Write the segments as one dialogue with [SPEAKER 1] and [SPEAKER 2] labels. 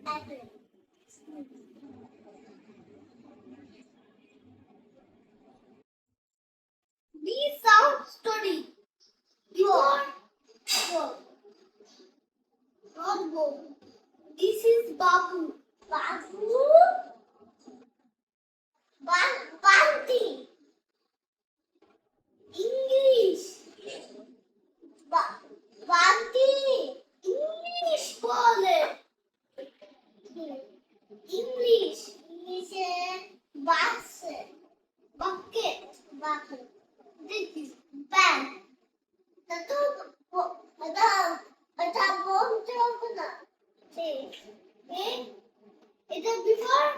[SPEAKER 1] apple. B sound story. Before go. Not go. This is Babu. Babu. Banti. English. Banti. English বলে। English. English bus. Bucket. Bucket. This is bag. এটা বলতে হবে না। এটা before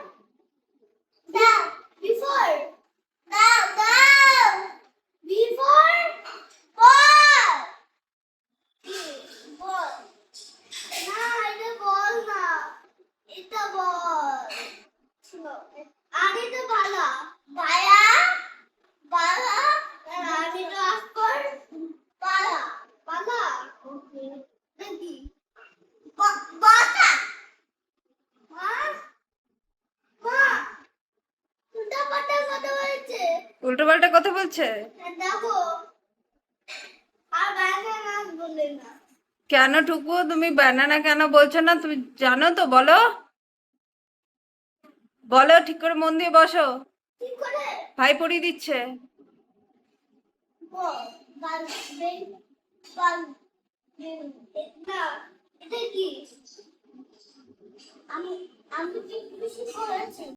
[SPEAKER 1] না before না না before ball ball না এটা বল না এটা বল আর এটা বালা বায়া বালা আর এটা আকর বালা বালা ওকে দেখি বাতা মা মা উল্টা পাল্টা কথা বলছে
[SPEAKER 2] উল্টো পাল্টা কথা বলছে।
[SPEAKER 1] দেখো আর ব্যানানা বলে না
[SPEAKER 2] কেন টুকু তুমি ব্যানানা কেন বলছো না? তুমি জানো তো, বলো বলো, ঠিক করে মন দিয়ে বসো।
[SPEAKER 1] কি করে
[SPEAKER 2] ভাই পড়িয়ে দিচ্ছে।
[SPEAKER 1] বল বাল বেল বাল এটা এটা কি আমি আমি কি বেশি করেছি